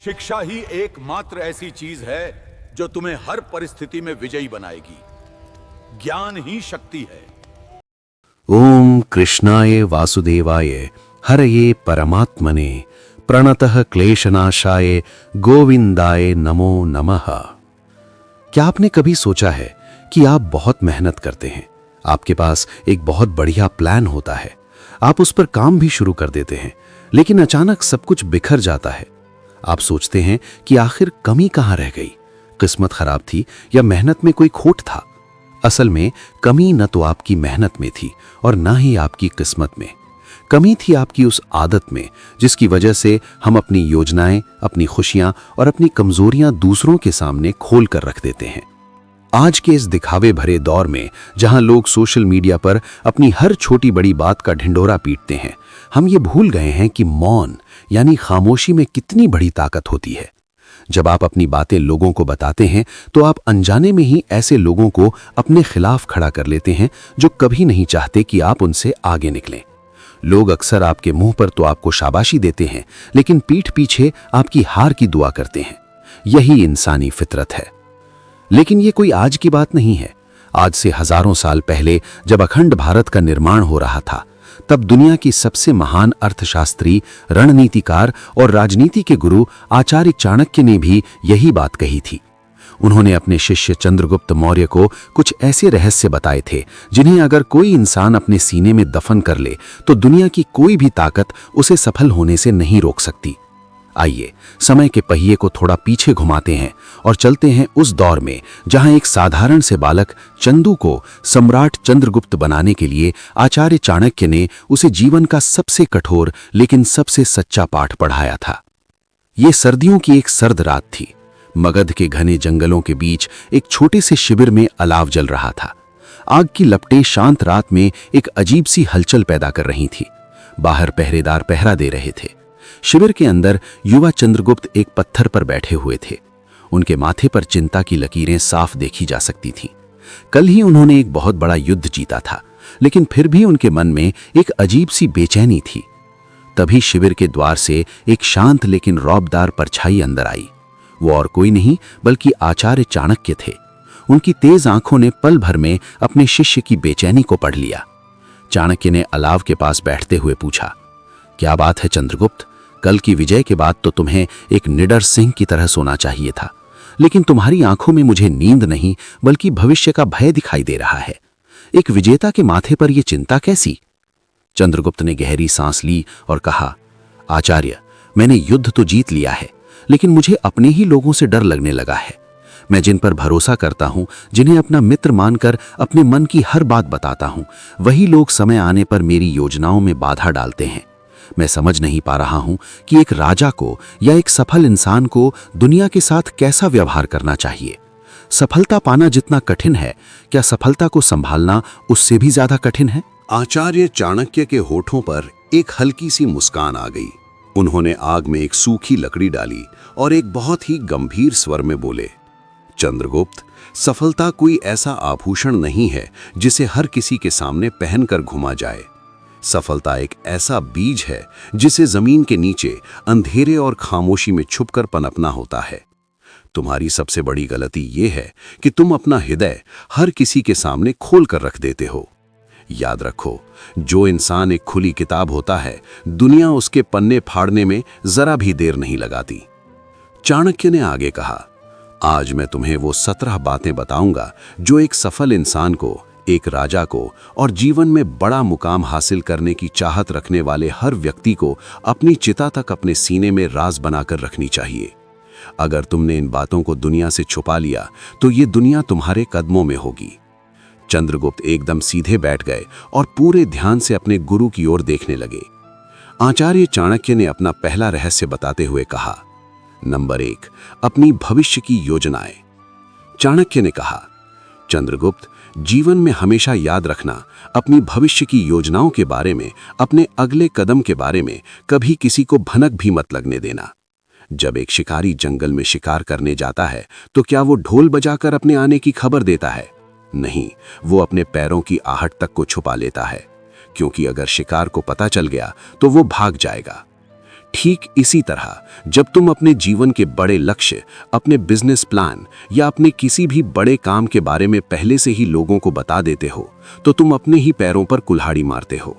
शिक्षा ही एकमात्र ऐसी चीज है जो तुम्हें हर परिस्थिति में विजयी बनाएगी। ज्ञान ही शक्ति है। ओम कृष्णाय वासुदेवाय हरये परमात्मने प्रणतः क्लेशनाशाय गोविंदाय नमो नमः। क्या आपने कभी सोचा है कि आप बहुत मेहनत करते हैं, आपके पास एक बहुत बढ़िया प्लान होता है, आप उस पर काम भी शुरू कर देते हैं, लेकिन अचानक सब कुछ बिखर जाता है। आप सोचते हैं कि आखिर कमी कहाँ रह गई, किस्मत खराब थी या मेहनत में कोई खोट था। असल में कमी न तो आपकी मेहनत में थी और न ही आपकी किस्मत में। कमी थी आपकी उस आदत में जिसकी वजह से हम अपनी योजनाएं, अपनी खुशियां और अपनी कमजोरियां दूसरों के सामने खोल कर रख देते हैं। आज के इस दिखावे भरे दौर में जहां लोग सोशल मीडिया पर अपनी हर छोटी बड़ी बात का ढिंढोरा पीटते हैं, हम ये भूल गए हैं कि मौन यानी खामोशी में कितनी बड़ी ताकत होती है। जब आप अपनी बातें लोगों को बताते हैं तो आप अनजाने में ही ऐसे लोगों को अपने खिलाफ खड़ा कर लेते हैं जो कभी नहीं चाहते कि आप उनसे आगे निकलें। लोग अक्सर आपके मुंह पर तो आपको शाबाशी देते हैं, लेकिन पीठ पीछे आपकी हार की दुआ करते हैं। यही इंसानी फितरत है। लेकिन ये कोई आज की बात नहीं है। आज से हजारों साल पहले जब अखंड भारत का निर्माण हो रहा था, तब दुनिया की सबसे महान अर्थशास्त्री, रणनीतिकार और राजनीति के गुरु आचार्य चाणक्य ने भी यही बात कही थी। उन्होंने अपने शिष्य चंद्रगुप्त मौर्य को कुछ ऐसे रहस्य बताए थे जिन्हें अगर कोई इंसान अपने सीने में दफन कर ले तो दुनिया की कोई भी ताकत उसे सफल होने से नहीं रोक सकती। आइए समय के पहिए को थोड़ा पीछे घुमाते हैं और चलते हैं उस दौर में जहां एक साधारण से बालक चंदू को सम्राट चंद्रगुप्त बनाने के लिए आचार्य चाणक्य ने उसे जीवन का सबसे कठोर लेकिन सबसे सच्चा पाठ पढ़ाया था। ये सर्दियों की एक सर्द रात थी। मगध के घने जंगलों के बीच एक छोटे से शिविर में अलाव जल रहा था। आग की लपटें शांत रात में एक अजीब सी हलचल पैदा कर रही थी। बाहर पहरेदार पहरा दे रहे थे। शिविर के अंदर युवा चंद्रगुप्त एक पत्थर पर बैठे हुए थे। उनके माथे पर चिंता की लकीरें साफ देखी जा सकती थीं। कल ही उन्होंने एक बहुत बड़ा युद्ध जीता था, लेकिन फिर भी उनके मन में एक अजीब सी बेचैनी थी। तभी शिविर के द्वार से एक शांत लेकिन रौबदार परछाई अंदर आई। वो और कोई नहीं बल्कि आचार्य चाणक्य थे। उनकी तेज आंखों ने पल भर में अपने शिष्य की बेचैनी को पढ़ लिया। चाणक्य ने अलाव के पास बैठते हुए पूछा, क्या बात है चंद्रगुप्त? कल की विजय के बाद तो तुम्हें एक निडर सिंह की तरह सोना चाहिए था, लेकिन तुम्हारी आंखों में मुझे नींद नहीं बल्कि भविष्य का भय दिखाई दे रहा है। एक विजेता के माथे पर यह चिंता कैसी? चंद्रगुप्त ने गहरी सांस ली और कहा, आचार्य, मैंने युद्ध तो जीत लिया है, लेकिन मुझे अपने ही लोगों से डर लगने लगा है। मैं जिन पर भरोसा करता हूं, जिन्हें अपना मित्र मानकर अपने मन की हर बात बताता हूं, वही लोग समय आने पर मेरी योजनाओं में बाधा डालते हैं। मैं समझ नहीं पा रहा हूं कि एक राजा को या एक सफल इंसान को दुनिया के साथ कैसा व्यवहार करना चाहिए। सफलता पाना जितना कठिन है, क्या सफलता को संभालना उससे भी ज्यादा कठिन है? आचार्य चाणक्य के होठों पर एक हल्की सी मुस्कान आ गई। उन्होंने आग में एक सूखी लकड़ी डाली और एक बहुत ही गंभीर स्वर में बोले, चंद्रगुप्त, सफलता कोई ऐसा आभूषण नहीं है जिसे हर किसी के सामने पहनकर घुमा जाए। सफलता एक ऐसा बीज है जिसे जमीन के नीचे अंधेरे और खामोशी में छुपकर पनपना होता है। तुम्हारी सबसे बड़ी गलती यह है कि तुम अपना हृदय हर किसी के सामने खोल कर रख देते हो। याद रखो, जो इंसान एक खुली किताब होता है, दुनिया उसके पन्ने फाड़ने में जरा भी देर नहीं लगाती। चाणक्य ने आगे कहा, आज मैं तुम्हें वो 17 बातें बताऊंगा जो एक सफल इंसान को, एक राजा को और जीवन में बड़ा मुकाम हासिल करने की चाहत रखने वाले हर व्यक्ति को अपनी चिता तक अपने सीने में राज बनाकर रखनी चाहिए। अगर तुमने इन बातों को दुनिया से छुपा लिया तो ये दुनिया तुम्हारे कदमों में होगी। चंद्रगुप्त एकदम सीधे बैठ गए और पूरे ध्यान से अपने गुरु की ओर देखने लगे। आचार्य चाणक्य ने अपना पहला रहस्य बताते हुए कहा, नंबर 1, अपनी भविष्य की योजनाएं। चाणक्य ने कहा, चंद्रगुप्त, जीवन में हमेशा याद रखना, अपनी भविष्य की योजनाओं के बारे में, अपने अगले कदम के बारे में कभी किसी को भनक भी मत लगने देना। जब एक शिकारी जंगल में शिकार करने जाता है तो क्या वो ढोल बजाकर अपने आने की खबर देता है? नहीं, वो अपने पैरों की आहट तक को छुपा लेता है, क्योंकि अगर शिकार को पता चल गया तो वो भाग जाएगा। ठीक इसी तरह जब तुम अपने जीवन के बड़े लक्ष्य, अपने बिजनेस प्लान या अपने किसी भी बड़े काम के बारे में पहले से ही लोगों को बता देते हो तो तुम अपने ही पैरों पर कुल्हाड़ी मारते हो।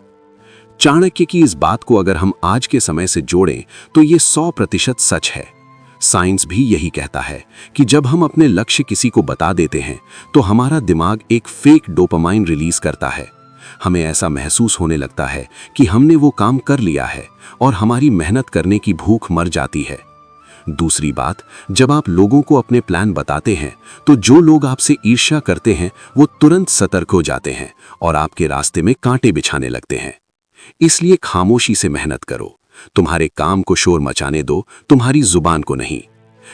चाणक्य की इस बात को अगर हम आज के समय से जोड़ें तो ये 100% सच है। साइंस भी यही कहता है कि जब हम अपने लक्ष्य किसी को बता देते हैं तो हमारा दिमाग एक फेक डोपामाइन रिलीज करता है। हमें ऐसा महसूस होने लगता है कि हमने वो काम कर लिया है और हमारी मेहनत करने की भूख मर जाती है। दूसरी बात, जब आप लोगों को अपने प्लान बताते हैं तो जो लोग आपसे ईर्ष्या करते हैं वो तुरंत सतर्क हो जाते हैं और आपके रास्ते में कांटे बिछाने लगते हैं। इसलिए खामोशी से मेहनत करो। तुम्हारे काम को शोर मचाने दो, तुम्हारी जुबान को नहीं।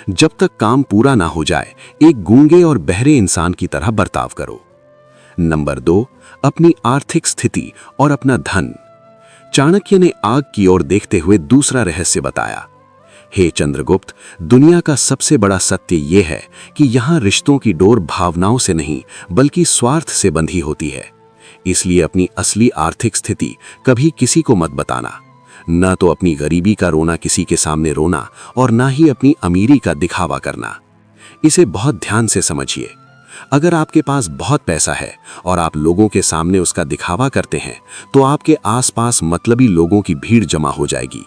जब तक काम पूरा ना हो जाए एक गूंगे और बहरे इंसान की तरह बर्ताव करो। नंबर 2, अपनी आर्थिक स्थिति और अपना धन। चाणक्य ने आग की ओर देखते हुए दूसरा रहस्य बताया। हे चंद्रगुप्त, दुनिया का सबसे बड़ा सत्य यह है कि यहाँ रिश्तों की डोर भावनाओं से नहीं बल्कि स्वार्थ से बंधी होती है। इसलिए अपनी असली आर्थिक स्थिति कभी किसी को मत बताना। न तो अपनी गरीबी का रोना किसी के सामने रोना और ना ही अपनी अमीरी का दिखावा करना। इसे बहुत ध्यान से समझिए। अगर आपके पास बहुत पैसा है और आप लोगों के सामने उसका दिखावा करते हैं तो आपके आसपास मतलबी लोगों की भीड़ जमा हो जाएगी।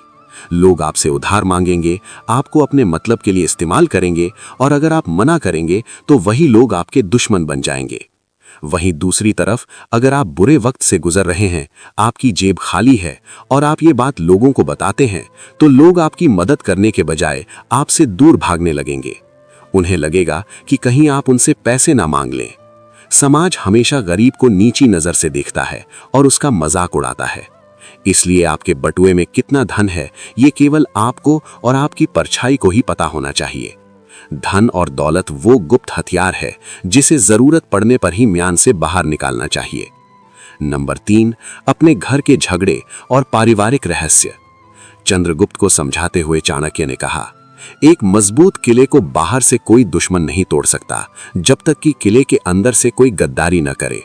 लोग आपसे उधार मांगेंगे, आपको अपने मतलब के लिए इस्तेमाल करेंगे और अगर आप मना करेंगे तो वही लोग आपके दुश्मन बन जाएंगे। वहीं दूसरी तरफ अगर आप बुरे वक्त से गुजर रहे हैं, आपकी जेब खाली है और आप ये बात लोगों को बताते हैं तो लोग आपकी मदद करने के बजाय आपसे दूर भागने लगेंगे। उन्हें लगेगा कि कहीं आप उनसे पैसे ना मांग लें। समाज हमेशा गरीब को नीची नजर से देखता है और उसका मजाक उड़ाता है। इसलिए आपके बटुए में कितना धन है ये केवल आपको और आपकी परछाई को ही पता होना चाहिए। धन और दौलत वो गुप्त हथियार है जिसे जरूरत पड़ने पर ही म्यान से बाहर निकालना चाहिए। नंबर 3, अपने घर के झगड़े और पारिवारिक रहस्य। चंद्रगुप्त को समझाते हुए चाणक्य ने कहा, एक मजबूत किले को बाहर से कोई दुश्मन नहीं तोड़ सकता जब तक कि किले के अंदर से कोई गद्दारी न करे।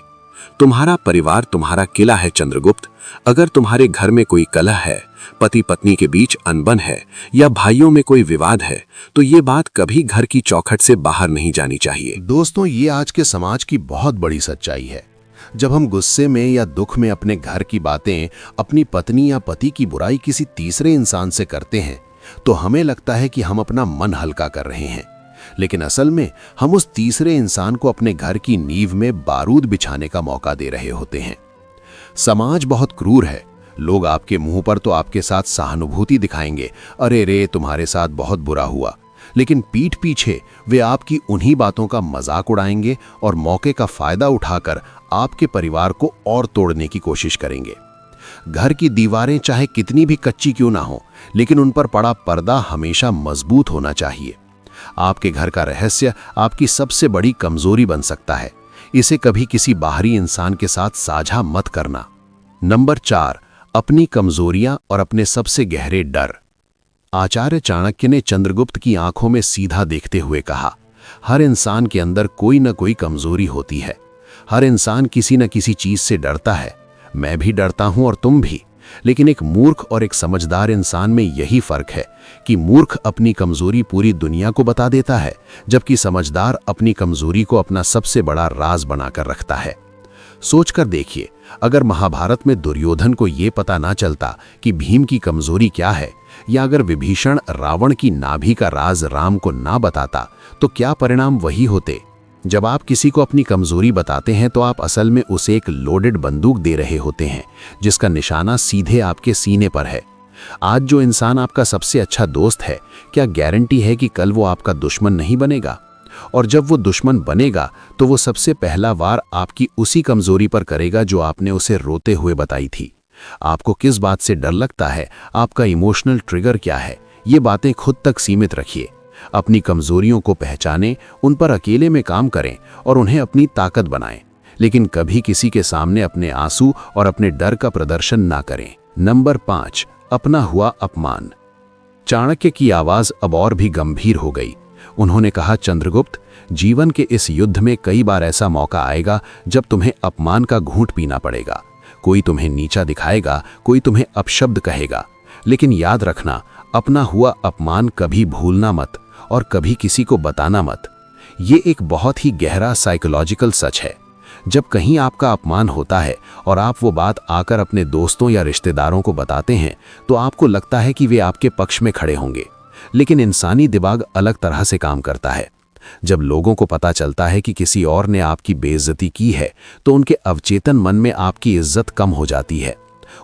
तुम्हारा परिवार तुम्हारा किला है चंद्रगुप्त। अगर तुम्हारे घर में कोई कलह है, पति पत्नी के बीच अनबन है या भाइयों में कोई विवाद है तो ये बात कभी घर की चौखट से बाहर नहीं जानी चाहिए। दोस्तों, ये आज के समाज की बहुत बड़ी सच्चाई है। जब हम गुस्से में या दुख में अपने घर की बातें अपनी पत्नी या पति की बुराई किसी तीसरे इंसान से करते हैं तो हमें लगता है कि हम अपना मन हल्का कर रहे हैं, लेकिन असल में हम उस तीसरे इंसान को अपने घर की नींव में बारूद बिछाने का मौका दे रहे होते हैं। समाज बहुत क्रूर है। लोग आपके मुंह पर तो आपके साथ सहानुभूति दिखाएंगे, अरे रे तुम्हारे साथ बहुत बुरा हुआ, लेकिन पीठ पीछे वे आपकी उन्हीं बातों का मजाक उड़ाएंगे और मौके का फायदा उठाकर आपके परिवार को और तोड़ने की कोशिश करेंगे। घर की दीवारें चाहे कितनी भी कच्ची क्यों ना हो, लेकिन उन पर पड़ा पर्दा हमेशा मजबूत होना चाहिए। आपके घर का रहस्य आपकी सबसे बड़ी कमजोरी बन सकता है। इसे कभी किसी बाहरी इंसान के साथ साझा मत करना। नंबर 4, अपनी कमजोरियां और अपने सबसे गहरे डर। आचार्य चाणक्य ने चंद्रगुप्त की आंखों में सीधा देखते हुए कहा, हर इंसान के अंदर कोई न कोई कमजोरी होती है। हर इंसान किसी न किसी चीज से डरता है। मैं भी डरता हूं और तुम भी। लेकिन एक मूर्ख और एक समझदार इंसान में यही फर्क है कि मूर्ख अपनी कमजोरी पूरी दुनिया को बता देता है, जबकि समझदार अपनी कमजोरी को अपना सबसे बड़ा राज बनाकर रखता है। सोचकर देखिए, अगर महाभारत में दुर्योधन को यह पता ना चलता कि भीम की कमजोरी क्या है, या अगर विभीषण रावण की नाभि का राज राम को ना बताता, तो क्या परिणाम वही होते। जब आप किसी को अपनी कमजोरी बताते हैं तो आप असल में उसे एक लोडेड बंदूक दे रहे होते हैं जिसका निशाना सीधे आपके सीने पर है। आज जो इंसान आपका सबसे अच्छा दोस्त है, क्या गारंटी है कि कल वो आपका दुश्मन नहीं बनेगा? और जब वो दुश्मन बनेगा तो वो सबसे पहला वार आपकी उसी कमजोरी पर करेगा जो आपने उसे रोते हुए बताई थी। आपको किस बात से डर लगता है, आपका इमोशनल ट्रिगर क्या है, ये बातें खुद तक सीमित रखिए। अपनी कमजोरियों को पहचानें, उन पर अकेले में काम करें और उन्हें अपनी ताकत बनाएं, लेकिन कभी किसी के सामने अपने आंसू और अपने डर का प्रदर्शन ना करें। नंबर 5, अपना हुआ अपमान। चाणक्य की आवाज अब और भी गंभीर हो गई। उन्होंने कहा, चंद्रगुप्त, जीवन के इस युद्ध में कई बार ऐसा मौका आएगा जब तुम्हें अपमान का घूंट पीना पड़ेगा। कोई तुम्हें नीचा दिखाएगा, कोई तुम्हें अपशब्द कहेगा, लेकिन याद रखना, अपना हुआ अपमान कभी भूलना मत और कभी किसी को बताना मत। ये एक बहुत ही गहरा साइकोलॉजिकल सच है। जब कहीं आपका अपमान होता है और आप वो बात आकर अपने दोस्तों या रिश्तेदारों को बताते हैं तो आपको लगता है कि वे आपके पक्ष में खड़े होंगे, लेकिन इंसानी दिमाग अलग तरह से काम करता है। जब लोगों को पता चलता है कि किसी और ने आपकी बेइज्जती की है तो उनके अवचेतन मन में आपकी इज्जत कम हो जाती है।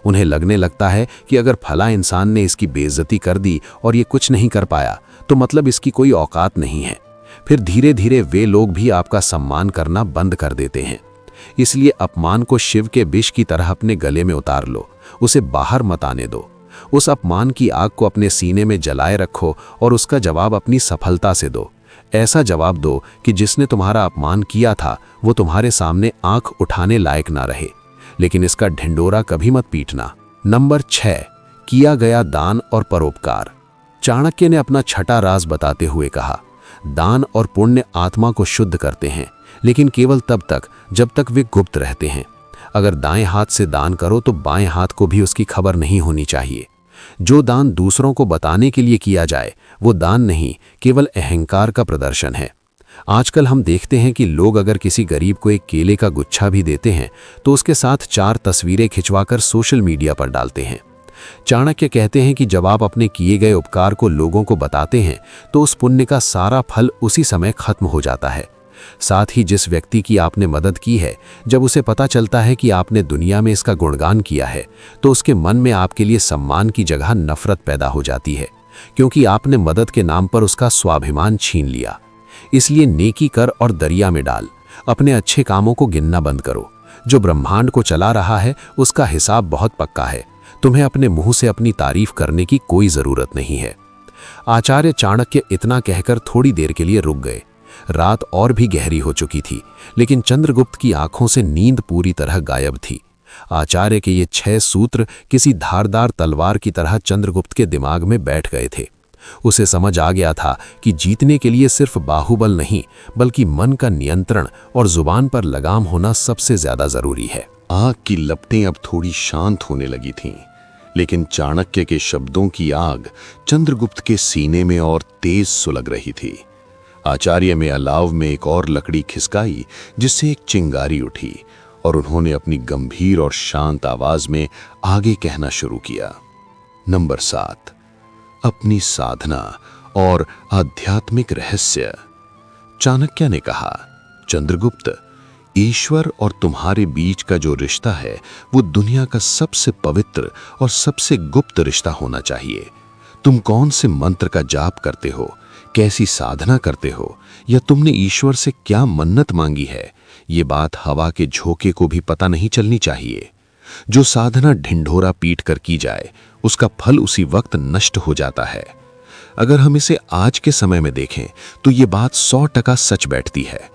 उन्हें लगने लगता है कि अगर फला इंसान ने इसकी बेइज्जती कर दी और ये कुछ नहीं कर पाया तो मतलब इसकी कोई औकात नहीं है। फिर धीरे धीरे वे लोग भी आपका सम्मान करना बंद कर देते हैं। इसलिए अपमान को शिव के विष की तरह अपने गले में उतार लो, उसे बाहर मत आने दो। उस अपमान की आग को अपने सीने में जलाए रखो और उसका जवाब अपनी सफलता से दो। ऐसा जवाब दो कि जिसने तुम्हारा अपमान किया था वो तुम्हारे सामने आंख उठाने लायक ना रहे, लेकिन इसका ढिंडोरा कभी मत पीटना। नंबर 6, किया गया दान और परोपकार। चाणक्य ने अपना छठा राज बताते हुए कहा, दान और पुण्य आत्मा को शुद्ध करते हैं, लेकिन केवल तब तक जब तक वे गुप्त रहते हैं। अगर दाएं हाथ से दान करो तो बाएं हाथ को भी उसकी खबर नहीं होनी चाहिए। जो दान दूसरों को बताने के लिए किया जाए वो दान नहीं, केवल अहंकार का प्रदर्शन है। आजकल हम देखते हैं कि लोग अगर किसी गरीब को एक केले का गुच्छा भी देते हैं तो उसके साथ 4 तस्वीरें खिंचवाकर सोशल मीडिया पर डालते हैं। चाणक्य कहते हैं कि जब आप अपने किए गए उपकार को लोगों को बताते हैं तो उस पुण्य का सारा फल उसी समय खत्म हो जाता है। साथ ही जिस व्यक्ति की आपने मदद की है, जब उसे पता चलता है कि आपने दुनिया में इसका गुणगान किया है तो उसके मन में आपके लिए सम्मान की जगह नफरत पैदा हो जाती है, क्योंकि आपने मदद के नाम पर उसका स्वाभिमान छीन लिया। इसलिए नेकी कर और दरिया में डाल। अपने अच्छे कामों को गिनना बंद करो। जो ब्रह्मांड को चला रहा है उसका हिसाब बहुत पक्का है। तुम्हें अपने मुंह से अपनी तारीफ करने की कोई जरूरत नहीं है। आचार्य चाणक्य इतना कहकर थोड़ी देर के लिए रुक गए। रात और भी गहरी हो चुकी थी, लेकिन चंद्रगुप्त की आंखों से नींद पूरी तरह गायब थी। आचार्य के ये 6 सूत्र किसी धारदार तलवार की तरह चंद्रगुप्त के दिमाग में बैठ गए थे। उसे समझ आ गया था कि जीतने के लिए सिर्फ बाहुबल नहीं, बल्कि मन का नियंत्रण और जुबान पर लगाम होना सबसे ज्यादा जरूरी है। आग की लपटें अब थोड़ी शांत होने लगी थीं, लेकिन चाणक्य के शब्दों की आग चंद्रगुप्त के सीने में और तेज सुलग रही थी। आचार्य में अलाव में एक और लकड़ी खिसकाई, जिससे एक चिंगारी उठी और उन्होंने अपनी गंभीर और शांत आवाज में आगे कहना शुरू किया। नंबर 7, अपनी साधना और आध्यात्मिक रहस्य। चाणक्य ने कहा, चंद्रगुप्त, ईश्वर और तुम्हारे बीच का जो रिश्ता है वो दुनिया का सबसे पवित्र और सबसे गुप्त रिश्ता होना चाहिए। तुम कौन से मंत्र का जाप करते हो, कैसी साधना करते हो, या तुमने ईश्वर से क्या मन्नत मांगी है, ये बात हवा के झोंके को भी पता नहीं चलनी चाहिए। जो साधना ढिंढोरा पीट कर की जाए उसका फल उसी वक्त नष्ट हो जाता है। अगर हम इसे आज के समय में देखें तो ये बात 100% सच बैठती है।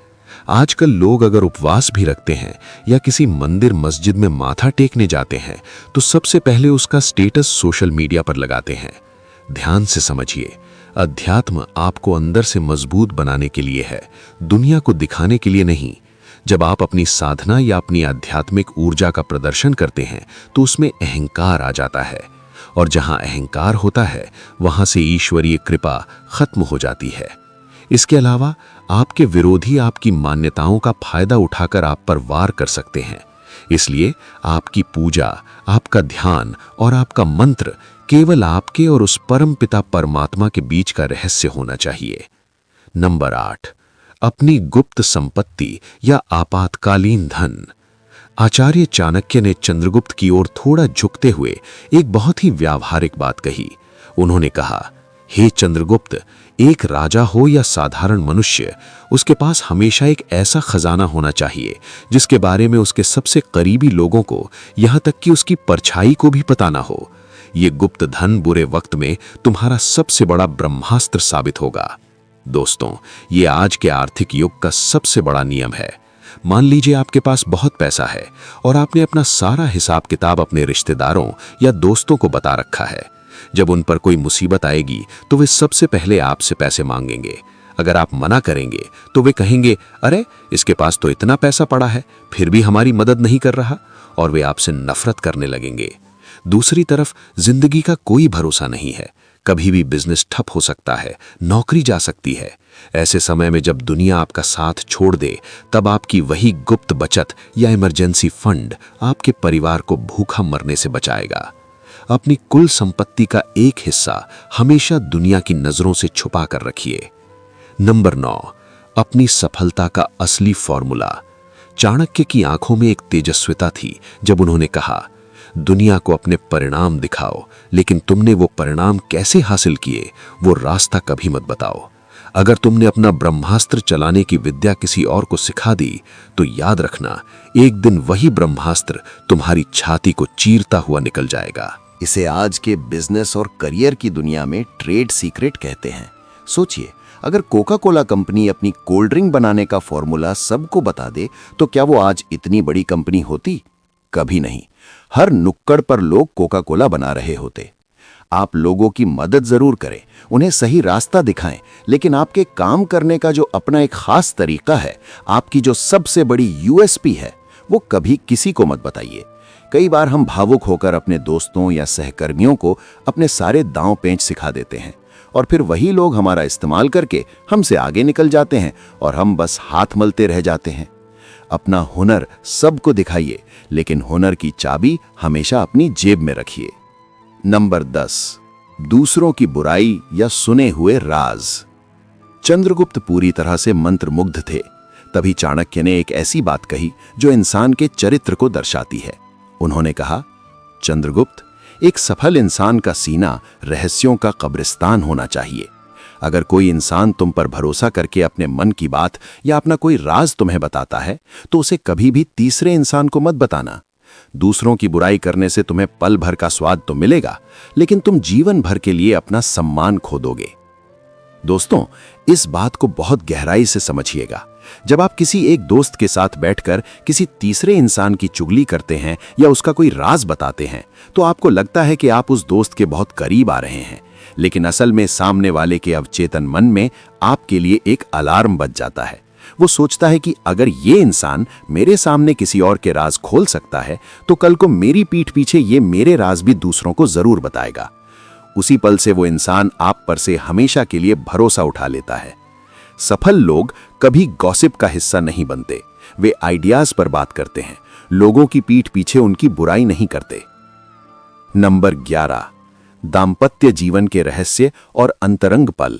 आजकल लोग अगर उपवास भी रखते हैं या किसी मंदिर मस्जिद में माथा टेकने जाते हैं तो सबसे पहले उसका स्टेटस सोशल मीडिया पर लगाते हैं। ध्यान से समझिए, अध्यात्म आपको अंदर से मजबूत बनाने के लिए है, दुनिया को दिखाने के लिए नहीं। जब आप अपनी साधना या अपनी आध्यात्मिक ऊर्जा का प्रदर्शन करते हैं तो उसमें अहंकार आ जाता है, और जहां अहंकार होता है वहां से ईश्वरीय कृपा खत्म हो जाती है। इसके अलावा आपके विरोधी आपकी मान्यताओं का फायदा उठाकर आप पर वार कर सकते हैं। इसलिए आपकी पूजा, आपका ध्यान और आपका मंत्र केवल आपके और उस परम पिता परमात्मा के बीच का रहस्य होना चाहिए। नंबर 8, अपनी गुप्त संपत्ति या आपातकालीन धन। आचार्य चाणक्य ने चंद्रगुप्त की ओर थोड़ा झुकते हुए एक बहुत ही व्यावहारिक बात कही। उन्होंने कहा, हे चंद्रगुप्त, एक राजा हो या साधारण मनुष्य, उसके पास हमेशा एक ऐसा खजाना होना चाहिए जिसके बारे में उसके सबसे करीबी लोगों को, यहां तक कि उसकी परछाई को भी पता ना हो। ये गुप्त धन बुरे वक्त में तुम्हारा सबसे बड़ा ब्रह्मास्त्र साबित होगा। दोस्तों, ये आज के आर्थिक युग का सबसे बड़ा नियम है। मान लीजिए आपके पास बहुत पैसा है और आपने अपना सारा हिसाब किताब अपने रिश्तेदारों या दोस्तों को बता रखा है। जब उन पर कोई मुसीबत आएगी तो वे सबसे पहले आपसे पैसे मांगेंगे। अगर आप मना करेंगे तो वे कहेंगे, अरे इसके पास तो इतना पैसा पड़ा है, फिर भी हमारी मदद नहीं कर रहा, और वे आपसे नफरत करने लगेंगे। दूसरी तरफ जिंदगी का कोई भरोसा नहीं है। कभी भी बिजनेस ठप हो सकता है, नौकरी जा सकती है। ऐसे समय में जब दुनिया आपका साथ छोड़ दे, तब आपकी वही गुप्त बचत या इमरजेंसी फंड आपके परिवार को भूखा मरने से बचाएगा। अपनी कुल संपत्ति का एक हिस्सा हमेशा दुनिया की नजरों से छुपा कर रखिए। नंबर 9, अपनी सफलता का असली फॉर्मूला। चाणक्य की आंखों में एक तेजस्विता थी जब उन्होंने कहा, दुनिया को अपने परिणाम दिखाओ, लेकिन तुमने वो परिणाम कैसे हासिल किए, वो रास्ता कभी मत बताओ। अगर तुमने अपना ब्रह्मास्त्र चलाने की विद्या किसी और को सिखा दी, तो याद रखना, एक दिन वही ब्रह्मास्त्र तुम्हारी छाती को चीरता हुआ निकल जाएगा। इसे आज के बिजनेस और करियर की दुनिया में ट्रेड सीक्रेट कहते हैं। सोचिए, अगर कोका कोला कंपनी अपनी कोल्ड ड्रिंक बनाने का फॉर्मूला सबको बता दे, तो क्या वो आज इतनी बड़ी कंपनी होती? कभी नहीं। हर नुक्कड़ पर लोग कोका कोला बना रहे होते। आप लोगों की मदद जरूर करें, उन्हें सही रास्ता दिखाएं, लेकिन आपके काम करने का जो अपना एक खास तरीका है, आपकी जो सबसे बड़ी यूएसपी है, वो कभी किसी को मत बताइए। कई बार हम भावुक होकर अपने दोस्तों या सहकर्मियों को अपने सारे दांव पेंच सिखा देते हैं, और फिर वही लोग हमारा इस्तेमाल करके हमसे आगे निकल जाते हैं और हम बस हाथ मलते रह जाते हैं। अपना हुनर सबको दिखाइए, लेकिन हुनर की चाबी हमेशा अपनी जेब में रखिए। नंबर 10, दूसरों की बुराई या सुने हुए राज। चंद्रगुप्त पूरी तरह से मंत्रमुग्ध थे। तभी चाणक्य ने एक ऐसी बात कही जो इंसान के चरित्र को दर्शाती है। उन्होंने कहा, चंद्रगुप्त, एक सफल इंसान का सीना रहस्यों का कब्रिस्तान होना चाहिए। अगर कोई इंसान तुम पर भरोसा करके अपने मन की बात या अपना कोई राज तुम्हें बताता है, तो उसे कभी भी तीसरे इंसान को मत बताना। दूसरों की बुराई करने से तुम्हें पल भर का स्वाद तो मिलेगा, लेकिन तुम जीवन भर के लिए अपना सम्मान खो दोगे। दोस्तों, इस बात को बहुत गहराई से समझिएगा। जब आप किसी एक दोस्त के साथ बैठकर किसी तीसरे इंसान की चुगली करते हैं या उसका कोई राज बताते हैं, तो आपको लगता है कि आप उस दोस्त के बहुत करीब आ रहे हैं, लेकिन असल में सामने वाले के अवचेतन मन में आपके लिए एक अलार्म बज जाता है। वो सोचता है कि अगर ये इंसान मेरे सामने किसी और के राज खोल सकता है, तो कल को मेरी पीठ पीछे ये मेरे राज भी दूसरों को जरूर बताएगा। उसी पल से वो इंसान आप पर से हमेशा के लिए भरोसा उठा लेता है। सफल लोग कभी गॉसिप का हिस्सा नहीं बनते। वे आइडियाज पर बात करते हैं, लोगों की पीठ पीछे उनकी बुराई नहीं करते। नंबर 11, दाम्पत्य जीवन के रहस्य और अंतरंग पल।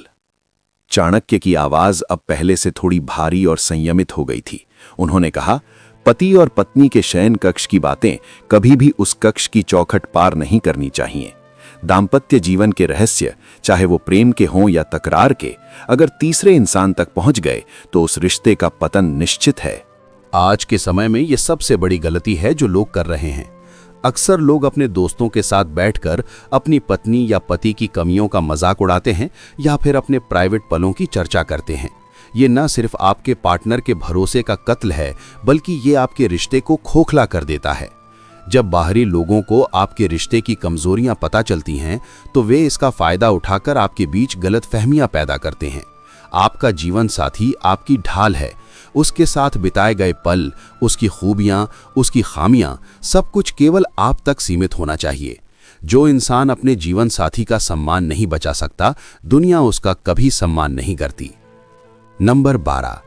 चाणक्य की आवाज अब पहले से थोड़ी भारी और संयमित हो गई थी। उन्होंने कहा, पति और पत्नी के शयन कक्ष की बातें कभी भी उस कक्ष की चौखट पार नहीं करनी चाहिए। दाम्पत्य जीवन के रहस्य, चाहे वो प्रेम के हों या तकरार के, अगर तीसरे इंसान तक पहुंच गए तो उस रिश्ते का पतन निश्चित है। आज के समय में ये सबसे बड़ी गलती है जो लोग कर रहे हैं। अक्सर लोग अपने दोस्तों के साथ बैठकर अपनी पत्नी या पति की कमियों का मजाक उड़ाते हैं या फिर अपने प्राइवेट पलों की चर्चा करते हैं। ये न सिर्फ आपके पार्टनर के भरोसे का कत्ल है, बल्कि ये आपके रिश्ते को खोखला कर देता है। जब बाहरी लोगों को आपके रिश्ते की कमजोरियां पता चलती हैं, तो वे इसका फायदा उठाकर आपके बीच गलतफहमियां पैदा करते हैं। आपका जीवन साथी आपकी ढाल है। उसके साथ बिताए गए पल, उसकी खूबियां, उसकी खामियां, सब कुछ केवल आप तक सीमित होना चाहिए। जो इंसान अपने जीवन साथी का सम्मान नहीं बचा सकता, दुनिया उसका कभी सम्मान नहीं करती। नंबर 12,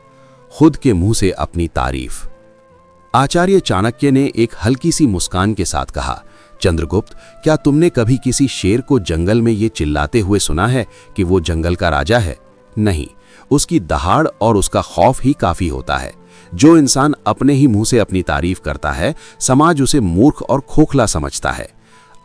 खुद के मुंह से अपनी तारीफ। आचार्य चाणक्य ने एक हल्की सी मुस्कान के साथ कहा, चंद्रगुप्त, क्या तुमने कभी किसी शेर को जंगल में ये चिल्लाते हुए सुना है कि वो जंगल का राजा है? नहीं, उसकी दहाड़ और उसका खौफ ही काफी होता है। जो इंसान अपने ही मुंह से अपनी तारीफ करता है, समाज उसे मूर्ख और खोखला समझता है।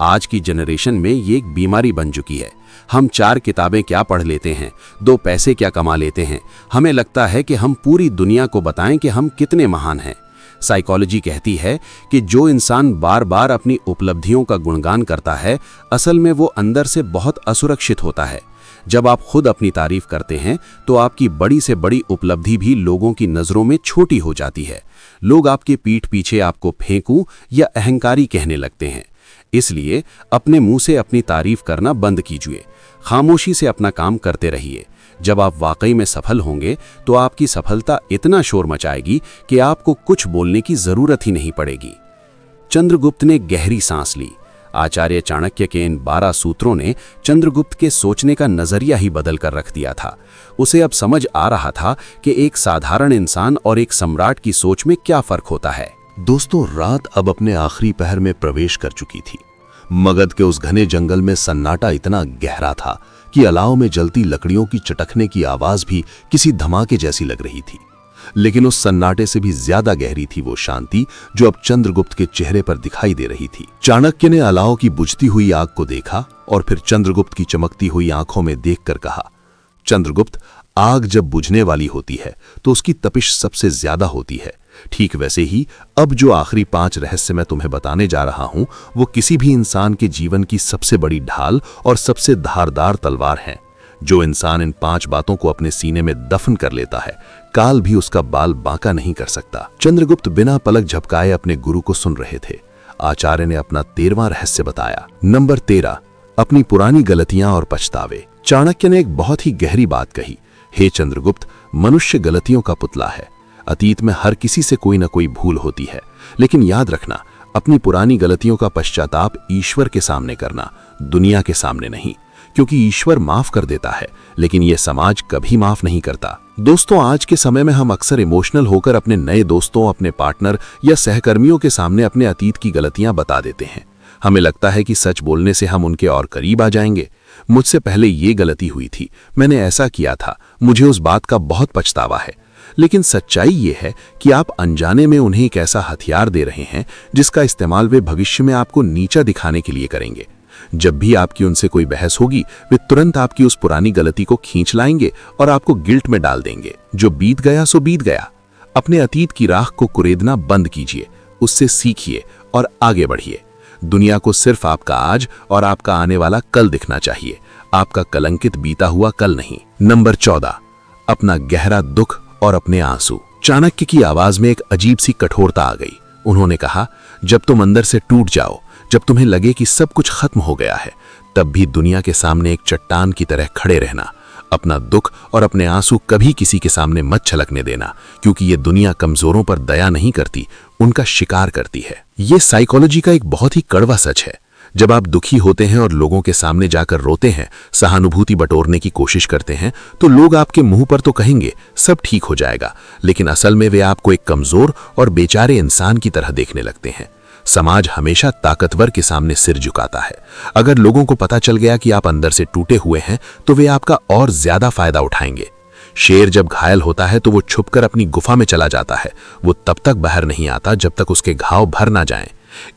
आज की जनरेशन में ये एक बीमारी बन चुकी है। हम 4 किताबें क्या पढ़ लेते हैं, 2 पैसे क्या कमा लेते हैं। हमें लगता है कि हम पूरी दुनिया को बताएं कि हम कितने महान हैं। साइकोलॉजी कहती है कि जो इंसान बार बार अपनी उपलब्धियों का गुणगान करता है, असल में वो अंदर से बहुत असुरक्षित होता है। जब आप खुद अपनी तारीफ करते हैं, तो आपकी बड़ी से बड़ी उपलब्धि भी लोगों की नज़रों में छोटी हो जाती है। लोग आपके पीठ पीछे आपको फेंकू या अहंकारी कहने लगते हैं। इसलिए अपने मुंह से अपनी तारीफ करना बंद कीजिए। खामोशी से अपना काम करते रहिए। जब आप वाकई में सफल होंगे, तो आपकी सफलता इतना शोर मचाएगी कि आपको कुछ बोलने की जरूरत ही नहीं पड़ेगी। चंद्रगुप्त ने गहरी सांस ली। आचार्य चाणक्य के इन 12 सूत्रों ने चंद्रगुप्त के सोचने का नजरिया ही बदल कर रख दिया था। उसे अब समझ आ रहा था कि एक साधारण इंसान और एक सम्राट की सोच में क्या फर्क होता है। दोस्तों, रात अब अपने आखिरी पहर में प्रवेश कर चुकी थी। मगध के उस घने जंगल में सन्नाटा इतना गहरा था कि अलाव में जलती लकड़ियों की चटकने की आवाज भी किसी धमाके जैसी लग रही थी। लेकिन उस सन्नाटे से भी ज्यादा गहरी थी वो शांति जो अब चंद्रगुप्त के चेहरे पर दिखाई दे रही थी। चाणक्य ने अलाव की बुझती हुई आग को देखा और फिर चंद्रगुप्त की चमकती हुई आंखों में देखकर कहा, चंद्रगुप्त, आग जब बुझने वाली होती है तो उसकी तपिश सबसे ज्यादा होती है। ठीक वैसे ही अब जो आखिरी 5 रहस्य मैं तुम्हें बताने जा रहा हूं वो किसी भी इंसान के जीवन की सबसे बड़ी ढाल और सबसे धारदार तलवार हैं। जो इंसान इन 5 बातों को अपने सीने में दफन कर लेता है, काल भी उसका बाल बांका नहीं कर सकता। चंद्रगुप्त बिना पलक झपकाए अपने गुरु को सुन रहे थे। आचार्य ने अपना 13वां रहस्य बताया। नंबर 13, अपनी पुरानी गलतियां और पछतावे। चाणक्य ने एक बहुत ही गहरी बात कही, हे चंद्रगुप्त, मनुष्य गलतियों का पुतला है। अतीत में हर किसी से कोई ना कोई भूल होती है, लेकिन याद रखना, अपनी पुरानी गलतियों का पश्चाताप ईश्वर के सामने करना, दुनिया के सामने नहीं, क्योंकि ईश्वर माफ कर देता है लेकिन यह समाज कभी माफ नहीं करता। दोस्तों, आज के समय में हम अक्सर इमोशनल होकर अपने नए दोस्तों, अपने पार्टनर या सहकर्मियों के सामने अपने अतीत की गलतियां बता देते हैं। हमें लगता है कि सच बोलने से हम उनके और करीब आ जाएंगे। मुझसे पहले ये गलती हुई थी, मैंने ऐसा किया था, मुझे उस बात का बहुत पछतावा है। लेकिन सच्चाई ये है कि आप अनजाने में उन्हें एक ऐसा हथियार दे रहे हैं जिसका इस्तेमाल वे भविष्य में आपको नीचा दिखाने के लिए करेंगे। जब भी आपकी उनसे कोई बहस होगी, वे तुरंत आपकी उस पुरानी गलती को खींच लाएंगे और आपको गिल्ट में डाल देंगे। जो बीत गया सो बीत गया। अपने अतीत की राख को कुरेदना बंद कीजिए, उससे सीखिए और आगे बढ़िए। दुनिया को सिर्फ आपका आज और आपका आने वाला कल दिखना चाहिए, आपका कलंकित बीता हुआ कल नहीं। नंबर 14, अपना गहरा दुख और अपने आंसू। चाणक्य की आवाज में एक अजीब सी कठोरता आ गई। उन्होंने कहा, जब तुम अंदर से टूट जाओ, जब तुम्हें लगे कि सब कुछ खत्म हो गया है, तब भी दुनिया के सामने एक चट्टान की तरह खड़े रहना। अपना दुख और अपने आंसू कभी किसी के सामने मत छलकने देना, क्योंकि ये दुनिया कमजोरों पर दया नहीं करती, उनका शिकार करती है। ये साइकोलॉजी का एक बहुत ही कड़वा सच है। जब आप दुखी होते हैं और लोगों के सामने जाकर रोते हैं, सहानुभूति बटोरने की कोशिश करते हैं, तो लोग आपके मुंह पर तो कहेंगे सब ठीक हो जाएगा, लेकिन असल में वे आपको एक कमजोर और बेचारे इंसान की तरह देखने लगते हैं। समाज हमेशा ताकतवर के सामने सिर झुकाता है। अगर लोगों को पता चल गया कि आप अंदर से टूटे हुए हैं, तो वे आपका और ज्यादा फायदा उठाएंगे। शेर जब घायल होता है तो वो छुपकर अपनी गुफा में चला जाता है। वो तब तक बाहर नहीं आता जब तक उसके घाव भर ना जाएं।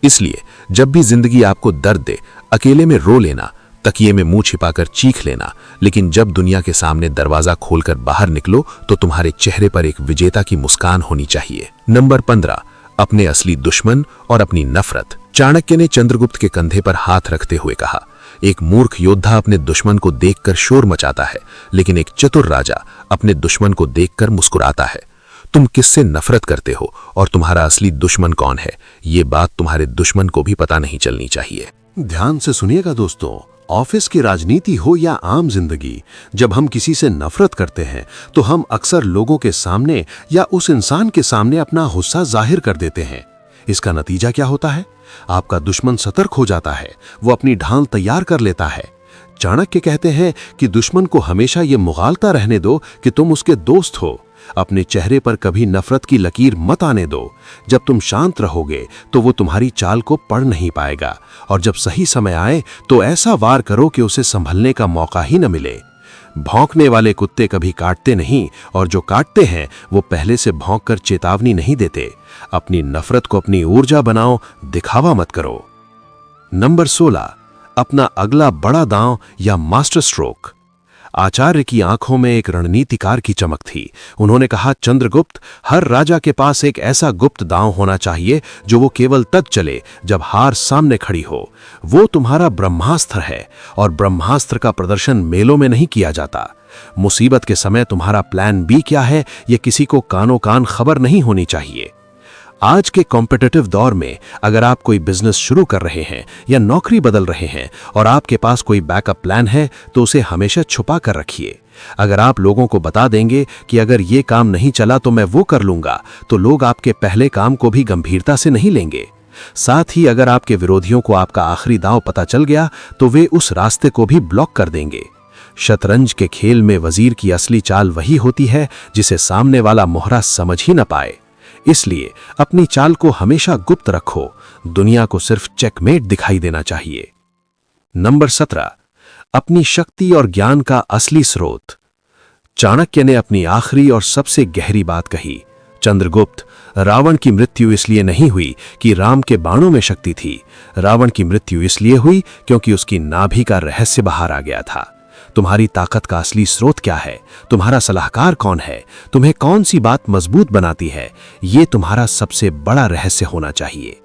इसलिए जब भी जिंदगी आपको दर्द दे, अकेले में रो लेना, तकिए में मुंह छिपाकर चीख लेना, लेकिन जब दुनिया के सामने दरवाजा खोलकर बाहर निकलो तो तुम्हारे चेहरे पर एक विजेता की मुस्कान होनी चाहिए। नंबर 15, अपने असली दुश्मन और अपनी नफरत। चाणक्य ने चंद्रगुप्त के कंधे पर हाथ रखते हुए कहा, एक मूर्ख योद्धा अपने दुश्मन को देखकर शोर मचाता है, लेकिन एक चतुर राजा अपने दुश्मन को देखकर मुस्कुराता है। तुम किससे नफरत करते हो और तुम्हारा असली दुश्मन कौन है, ये बात तुम्हारे दुश्मन को भी पता नहीं चलनी चाहिए। ध्यान से सुनिएगा दोस्तों, ऑफिस की राजनीति हो या आम जिंदगी, जब हम किसी से नफरत करते हैं तो हम अक्सर लोगों के सामने या उस इंसान के सामने अपना गुस्सा जाहिर कर देते हैं। इसका नतीजा क्या होता है? आपका दुश्मन सतर्क हो जाता है, वो अपनी ढाल तैयार कर लेता है। चाणक्य कहते हैं कि दुश्मन को हमेशा ये मुगालता रहने दो कि तुम उसके दोस्त हो। अपने चेहरे पर कभी नफरत की लकीर मत आने दो। जब तुम शांत रहोगे तो वो तुम्हारी चाल को पढ़ नहीं पाएगा, और जब सही समय आए तो ऐसा वार करो कि उसे संभलने का मौका ही न मिले। भौंकने वाले कुत्ते कभी काटते नहीं, और जो काटते हैं वो पहले से भौंक कर चेतावनी नहीं देते। अपनी नफरत को अपनी ऊर्जा बनाओ, दिखावा मत करो। नंबर 16, अपना अगला बड़ा दांव या मास्टर स्ट्रोक। आचार्य की आंखों में एक रणनीतिकार की चमक थी। उन्होंने कहा, चंद्रगुप्त, हर राजा के पास एक ऐसा गुप्त दांव होना चाहिए जो वो केवल तब चले जब हार सामने खड़ी हो। वो तुम्हारा ब्रह्मास्त्र है, और ब्रह्मास्त्र का प्रदर्शन मेलों में नहीं किया जाता। मुसीबत के समय तुम्हारा प्लान बी क्या है, ये किसी को कानो कान खबर नहीं होनी चाहिए। आज के कॉम्पिटिटिव दौर में अगर आप कोई बिजनेस शुरू कर रहे हैं या नौकरी बदल रहे हैं और आपके पास कोई बैकअप प्लान है, तो उसे हमेशा छुपा कर रखिए। अगर आप लोगों को बता देंगे कि अगर ये काम नहीं चला तो मैं वो कर लूंगा, तो लोग आपके पहले काम को भी गंभीरता से नहीं लेंगे। साथ ही अगर आपके विरोधियों को आपका आखिरी दांव पता चल गया तो वे उस रास्ते को भी ब्लॉक कर देंगे। शतरंज के खेल में वजीर की असली चाल वही होती है जिसे सामने वाला मोहरा समझ ही न पाए। इसलिए अपनी चाल को हमेशा गुप्त रखो, दुनिया को सिर्फ चेकमेट दिखाई देना चाहिए। नंबर 17, अपनी शक्ति और ज्ञान का असली स्रोत। चाणक्य ने अपनी आखिरी और सबसे गहरी बात कही, चंद्रगुप्त, रावण की मृत्यु इसलिए नहीं हुई कि राम के बाणों में शक्ति थी, रावण की मृत्यु इसलिए हुई क्योंकि उसकी नाभि का रहस्य बाहर आ गया था। तुम्हारी ताकत का असली स्रोत क्या है, तुम्हारा सलाहकार कौन है, तुम्हें कौन सी बात मजबूत बनाती है, ये तुम्हारा सबसे बड़ा रहस्य होना चाहिए।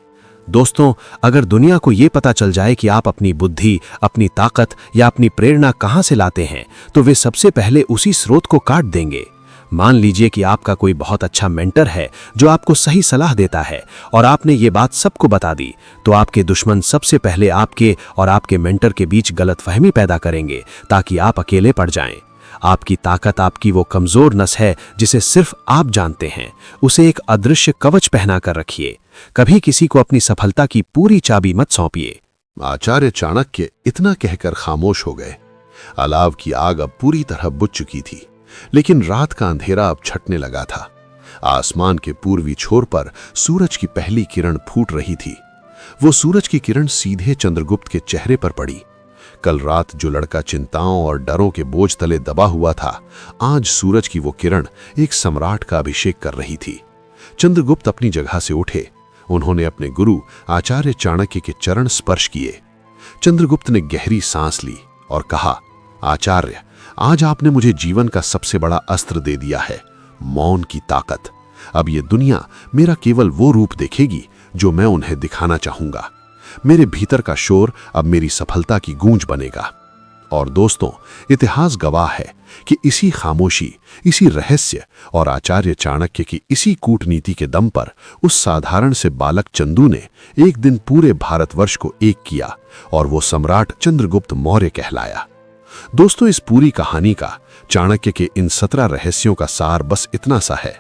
दोस्तों, अगर दुनिया को ये पता चल जाए कि आप अपनी बुद्धि, अपनी ताकत या अपनी प्रेरणा कहाँ से लाते हैं, तो वे सबसे पहले उसी स्रोत को काट देंगे। मान लीजिए कि आपका कोई बहुत अच्छा मेंटर है जो आपको सही सलाह देता है और आपने ये बात सबको बता दी, तो आपके दुश्मन सबसे पहले आपके और आपके मेंटर के बीच गलतफहमी पैदा करेंगे ताकि आप अकेले पड़ जाएं। आपकी ताकत आपकी वो कमजोर नस है जिसे सिर्फ आप जानते हैं। उसे एक अदृश्य कवच पहना कर रखिए। कभी किसी को अपनी सफलता की पूरी चाबी मत सौंपिए। आचार्य चाणक्य इतना कहकर खामोश हो गए। अलाव की आग अब पूरी तरह बुझ चुकी थी, लेकिन रात का अंधेरा अब छटने लगा था। आसमान के पूर्वी छोर पर सूरज की पहली किरण फूट रही थी। वो सूरज की किरण सीधे चंद्रगुप्त के चेहरे पर पड़ी। कल रात जो लड़का चिंताओं और डरों के बोझ तले दबा हुआ था, आज सूरज की वो किरण एक सम्राट का अभिषेक कर रही थी। चंद्रगुप्त अपनी जगह से उठे। उन्होंने अपने गुरु आचार्य चाणक्य के चरण स्पर्श किए। चंद्रगुप्त ने गहरी सांस ली और कहा, आचार्य, आज आपने मुझे जीवन का सबसे बड़ा अस्त्र दे दिया है, मौन की ताकत। अब ये दुनिया मेरा केवल वो रूप देखेगी जो मैं उन्हें दिखाना चाहूंगा। मेरे भीतर का शोर अब मेरी सफलता की गूंज बनेगा। और दोस्तों, इतिहास गवाह है कि इसी खामोशी, इसी रहस्य और आचार्य चाणक्य की इसी कूटनीति के दम पर उस साधारण से बालक चंदू ने एक दिन पूरे भारतवर्ष को एक किया और वो सम्राट चंद्रगुप्त मौर्य कहलाया। दोस्तों, इस पूरी कहानी का, चाणक्य के इन 17 रहस्यों का सार बस इतना सा है।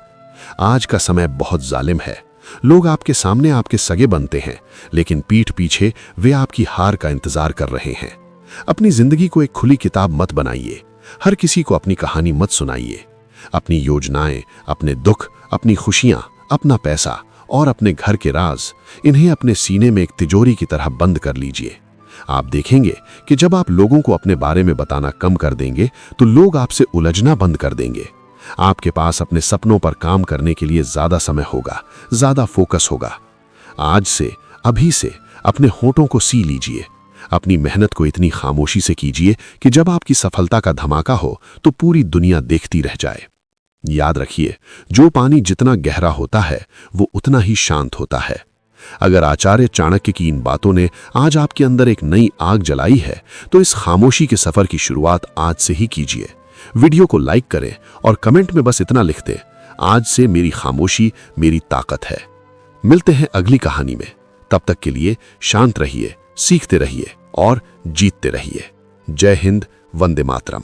आज का समय बहुत जालिम है। लोग आपके सामने आपके सगे बनते हैं, लेकिन पीठ पीछे वे आपकी हार का इंतजार कर रहे हैं। अपनी जिंदगी को एक खुली किताब मत बनाइए। हर किसी को अपनी कहानी मत सुनाइए। अपनी योजनाएं, अपने दुख, अपनी खुशियां, अपना पैसा और अपने घर के राज, इन्हें अपने सीने में एक तिजोरी की तरह बंद कर लीजिए। आप देखेंगे कि जब आप लोगों को अपने बारे में बताना कम कर देंगे तो लोग आपसे उलझना बंद कर देंगे। आपके पास अपने सपनों पर काम करने के लिए ज्यादा समय होगा, ज्यादा फोकस होगा। आज से, अभी से अपने होठों को सी लीजिए। अपनी मेहनत को इतनी खामोशी से कीजिए कि जब आपकी सफलता का धमाका हो तो पूरी दुनिया देखती रह जाए। याद रखिए, जो पानी जितना गहरा होता है वो उतना ही शांत होता है। अगर आचार्य चाणक्य की इन बातों ने आज आपके अंदर एक नई आग जलाई है, तो इस खामोशी के सफर की शुरुआत आज से ही कीजिए। वीडियो को लाइक करें और कमेंट में बस इतना लिख दें, आज से मेरी खामोशी मेरी ताकत है। मिलते हैं अगली कहानी में। तब तक के लिए शांत रहिए, सीखते रहिए और जीतते रहिए। जय हिंद, वंदे मातरम।